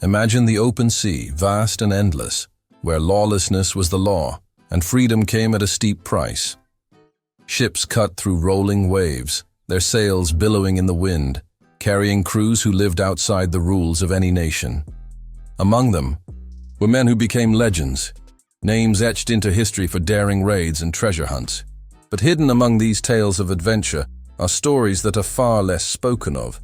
Imagine the open sea, vast and endless, where lawlessness was the law, and freedom came at a steep price. Ships cut through rolling waves, their sails billowing in the wind, carrying crews who lived outside the rules of any nation. Among them were men who became legends, names etched into history for daring raids and treasure hunts. But hidden among these tales of adventure are stories that are far less spoken of.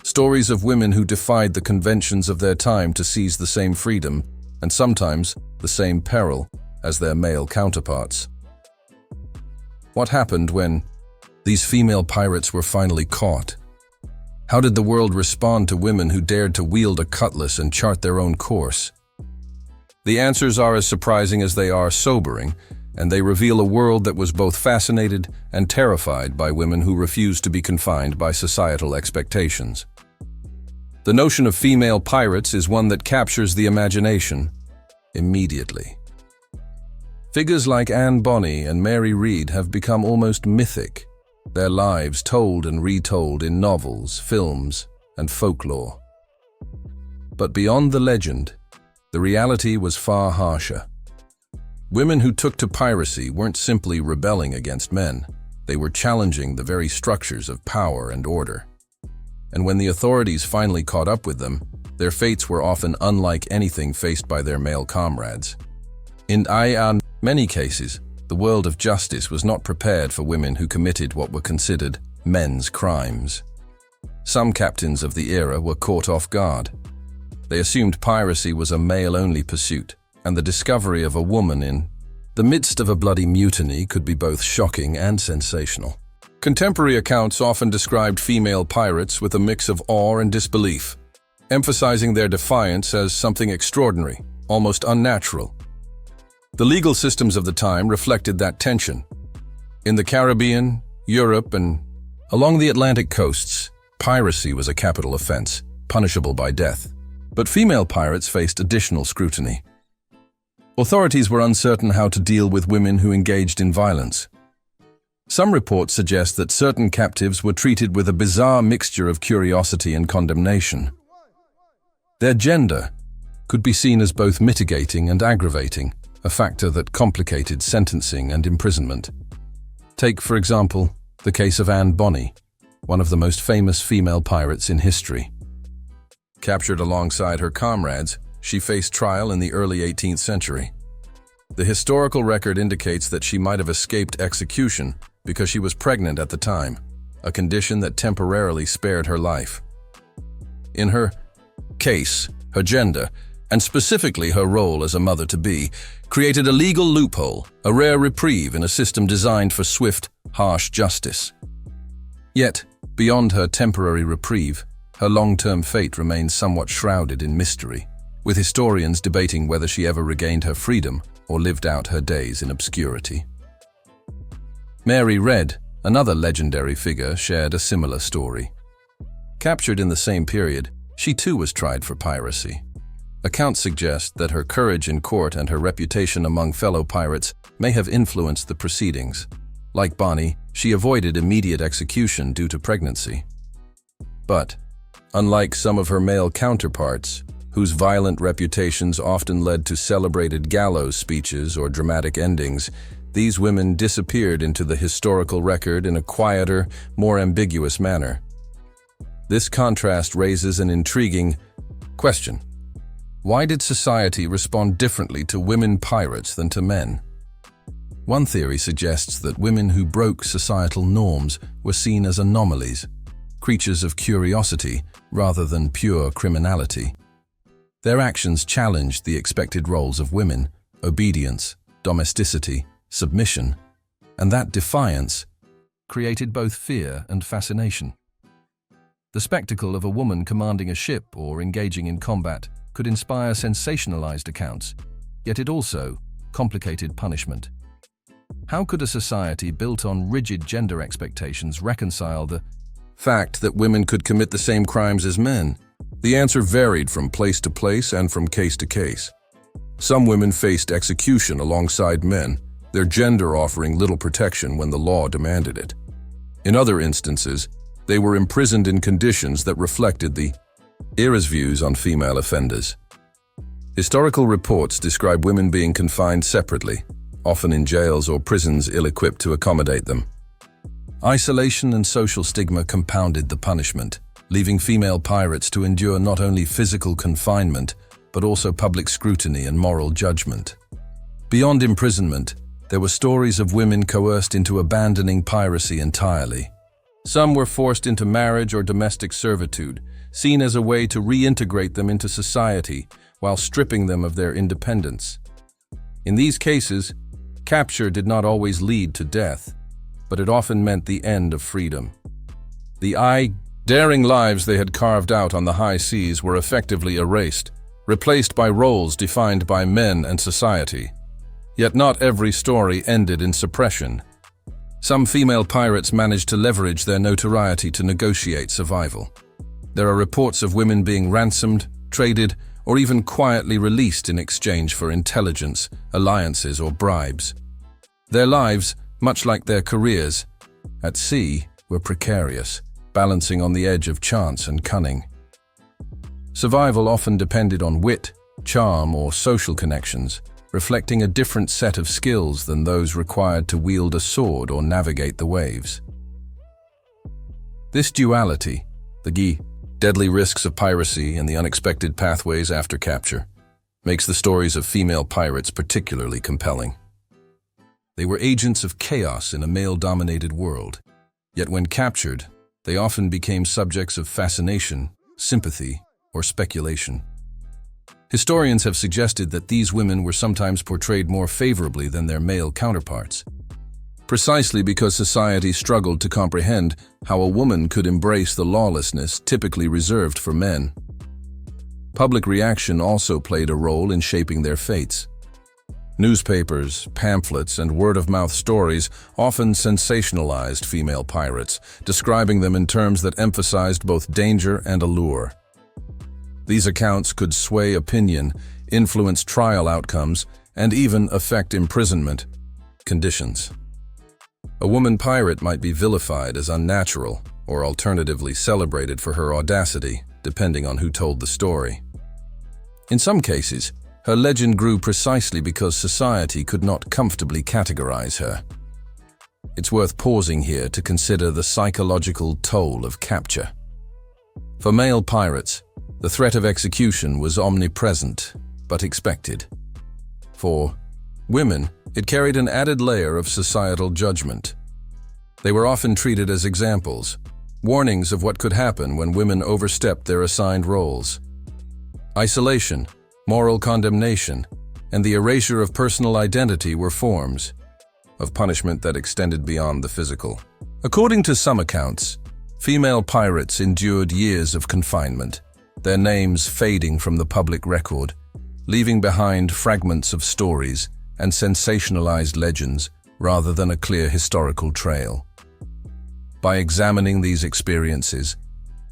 Stories of women who defied the conventions of their time to seize the same freedom, and sometimes the same peril, as their male counterparts. What happened when these female pirates were finally caught? How did the world respond to women who dared to wield a cutlass and chart their own course? The answers are as surprising as they are sobering, and they reveal a world that was both fascinated and terrified by women who refused to be confined by societal expectations. The notion of female pirates is one that captures the imagination immediately. Figures like Anne Bonny and Mary Read have become almost mythic, their lives told and retold in novels, films, and folklore. But beyond the legend, the reality was far harsher. Women who took to piracy weren't simply rebelling against men, they were challenging the very structures of power and order. And when the authorities finally caught up with them, their fates were often unlike anything faced by their male comrades. In many cases, the world of justice was not prepared for women who committed what were considered men's crimes. Some captains of the era were caught off guard. They assumed piracy was a male-only pursuit, and the discovery of a woman in the midst of a bloody mutiny could be both shocking and sensational. Contemporary accounts often described female pirates with a mix of awe and disbelief, emphasizing their defiance as something extraordinary, almost unnatural. The legal systems of the time reflected that tension. In the Caribbean, Europe, and along the Atlantic coasts, piracy was a capital offense, punishable by death. But female pirates faced additional scrutiny. Authorities were uncertain how to deal with women who engaged in violence. Some reports suggest that certain captives were treated with a bizarre mixture of curiosity and condemnation. Their gender could be seen as both mitigating and aggravating, a factor that complicated sentencing and imprisonment. Take, for example, the case of Anne Bonny, one of the most famous female pirates in history. Captured alongside her comrades, she faced trial in the early 18th century. The historical record indicates that she might have escaped execution because she was pregnant at the time, a condition that temporarily spared her life. In her case, her gender, and specifically her role as a mother-to-be, created a legal loophole, a rare reprieve in a system designed for swift, harsh justice. Yet, beyond her temporary reprieve, her long-term fate remains somewhat shrouded in mystery, with historians debating whether she ever regained her freedom or lived out her days in obscurity. Mary Read, another legendary figure, shared a similar story. Captured in the same period, she too was tried for piracy. Accounts suggest that her courage in court and her reputation among fellow pirates may have influenced the proceedings. Like Bonny, she avoided immediate execution due to pregnancy. But, unlike some of her male counterparts, whose violent reputations often led to celebrated gallows speeches or dramatic endings, these women disappeared into the historical record in a quieter, more ambiguous manner. This contrast raises an intriguing question. Why did society respond differently to women pirates than to men? One theory suggests that women who broke societal norms were seen as anomalies, creatures of curiosity rather than pure criminality. Their actions challenged the expected roles of women: obedience, domesticity, submission, and that defiance created both fear and fascination. The spectacle of a woman commanding a ship or engaging in combat could inspire sensationalized accounts, yet it also complicated punishment. How could a society built on rigid gender expectations reconcile the fact that women could commit the same crimes as men? The answer varied from place to place and from case to case. Some women faced execution alongside men, their gender offering little protection when the law demanded it. In other instances, they were imprisoned in conditions that reflected the era's views on female offenders. Historical reports describe women being confined separately, often in jails or prisons ill-equipped to accommodate them. Isolation and social stigma compounded the punishment, leaving female pirates to endure not only physical confinement, but also public scrutiny and moral judgment. Beyond imprisonment, there were stories of women coerced into abandoning piracy entirely. Some were forced into marriage or domestic servitude, seen as a way to reintegrate them into society while stripping them of their independence. In these cases, capture did not always lead to death, but it often meant the end of freedom. The daring lives they had carved out on the high seas were effectively erased, replaced by roles defined by men and society. Yet not every story ended in suppression. Some female pirates managed to leverage their notoriety to negotiate survival. There are reports of women being ransomed, traded, or even quietly released in exchange for intelligence, alliances, or bribes. Their lives, much like their careers, at sea, were precarious, balancing on the edge of chance and cunning. Survival often depended on wit, charm, or social connections, reflecting a different set of skills than those required to wield a sword or navigate the waves. This duality, the deadly risks of piracy and the unexpected pathways after capture, makes the stories of female pirates particularly compelling. They were agents of chaos in a male-dominated world, yet when captured, they often became subjects of fascination, sympathy, or speculation. Historians have suggested that these women were sometimes portrayed more favorably than their male counterparts, precisely because society struggled to comprehend how a woman could embrace the lawlessness typically reserved for men. Public reaction also played a role in shaping their fates. Newspapers, pamphlets, and word-of-mouth stories often sensationalized female pirates, describing them in terms that emphasized both danger and allure. These accounts could sway opinion, influence trial outcomes, and even affect imprisonment conditions. A woman pirate might be vilified as unnatural, or alternatively celebrated for her audacity, depending on who told the story. In some cases, her legend grew precisely because society could not comfortably categorize her. It's worth pausing here to consider the psychological toll of capture. For male pirates, the threat of execution was omnipresent, but expected. For women, it carried an added layer of societal judgment. They were often treated as examples, warnings of what could happen when women overstepped their assigned roles. Isolation, moral condemnation, and the erasure of personal identity were forms of punishment that extended beyond the physical. According to some accounts, female pirates endured years of confinement, their names fading from the public record, leaving behind fragments of stories and sensationalized legends rather than a clear historical trail. By examining these experiences,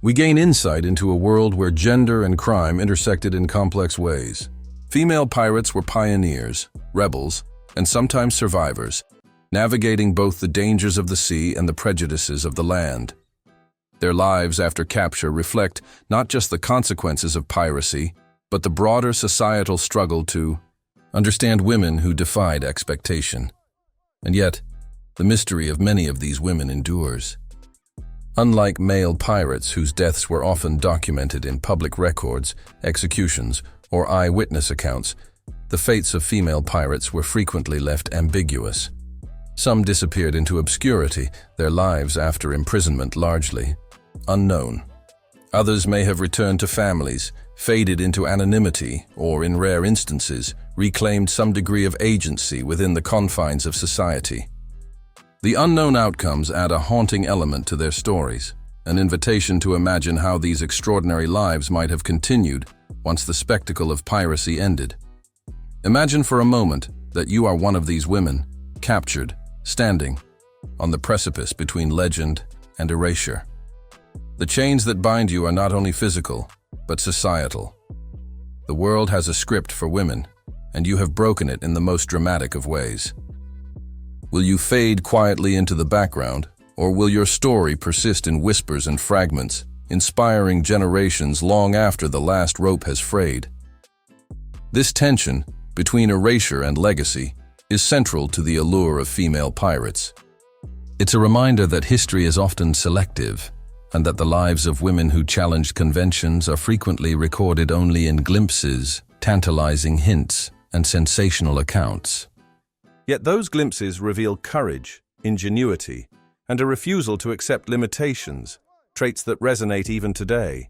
we gain insight into a world where gender and crime intersected in complex ways. Female pirates were pioneers, rebels, and sometimes survivors, navigating both the dangers of the sea and the prejudices of the land. Their lives after capture reflect not just the consequences of piracy, but the broader societal struggle to understand women who defied expectation. And yet, the mystery of many of these women endures. Unlike male pirates whose deaths were often documented in public records, executions, or eyewitness accounts, the fates of female pirates were frequently left ambiguous. Some disappeared into obscurity, their lives after imprisonment largely unknown. Others may have returned to families, faded into anonymity, or in rare instances, reclaimed some degree of agency within the confines of society. The unknown outcomes add a haunting element to their stories, an invitation to imagine how these extraordinary lives might have continued once the spectacle of piracy ended. Imagine for a moment that you are one of these women, captured, standing on the precipice between legend and erasure. The chains that bind you are not only physical, but societal. The world has a script for women, and you have broken it in the most dramatic of ways. Will you fade quietly into the background, or will your story persist in whispers and fragments, inspiring generations long after the last rope has frayed? This tension between erasure and legacy is central to the allure of female pirates. It's a reminder that history is often selective, and that the lives of women who challenged conventions are frequently recorded only in glimpses, tantalizing hints, and sensational accounts. Yet those glimpses reveal courage, ingenuity, and a refusal to accept limitations, traits that resonate even today.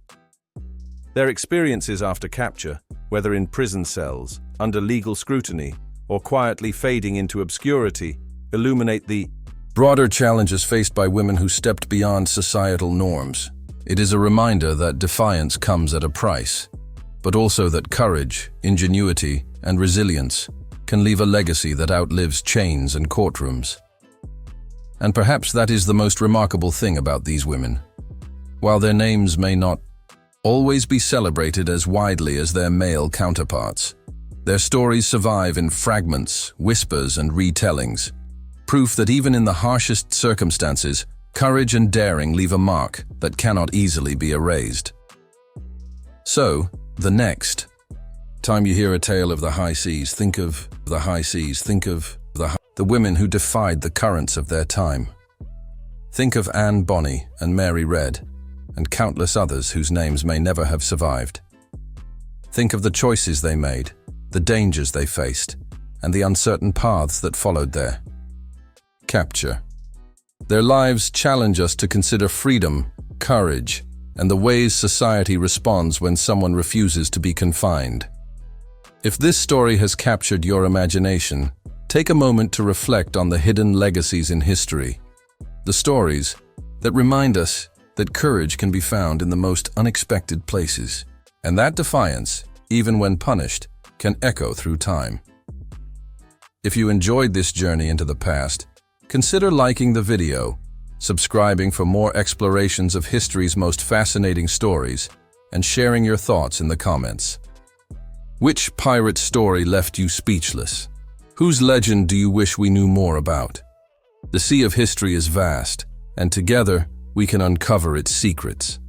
Their experiences after capture, whether in prison cells, under legal scrutiny, or quietly fading into obscurity, illuminate the broader challenges faced by women who stepped beyond societal norms. It is a reminder that defiance comes at a price, but also that courage, ingenuity, and resilience can leave a legacy that outlives chains and courtrooms. And perhaps that is the most remarkable thing about these women. While their names may not always be celebrated as widely as their male counterparts, their stories survive in fragments, whispers, and retellings, proof that even in the harshest circumstances, courage and daring leave a mark that cannot easily be erased. So, the next time you hear a tale of the high seas, think of the high seas, think of the women who defied the currents of their time. Think of Anne Bonny and Mary Read, and countless others whose names may never have survived. Think of the choices they made, the dangers they faced, and the uncertain paths that followed their capture. Their lives challenge us to consider freedom, courage, and the ways society responds when someone refuses to be confined. If this story has captured your imagination, take a moment to reflect on the hidden legacies in history, the stories that remind us that courage can be found in the most unexpected places, and that defiance, even when punished, can echo through time. If you enjoyed this journey into the past, consider liking the video, subscribing for more explorations of history's most fascinating stories, and sharing your thoughts in the comments. Which pirate story left you speechless? Whose legend do you wish we knew more about? The sea of history is vast, and together we can uncover its secrets.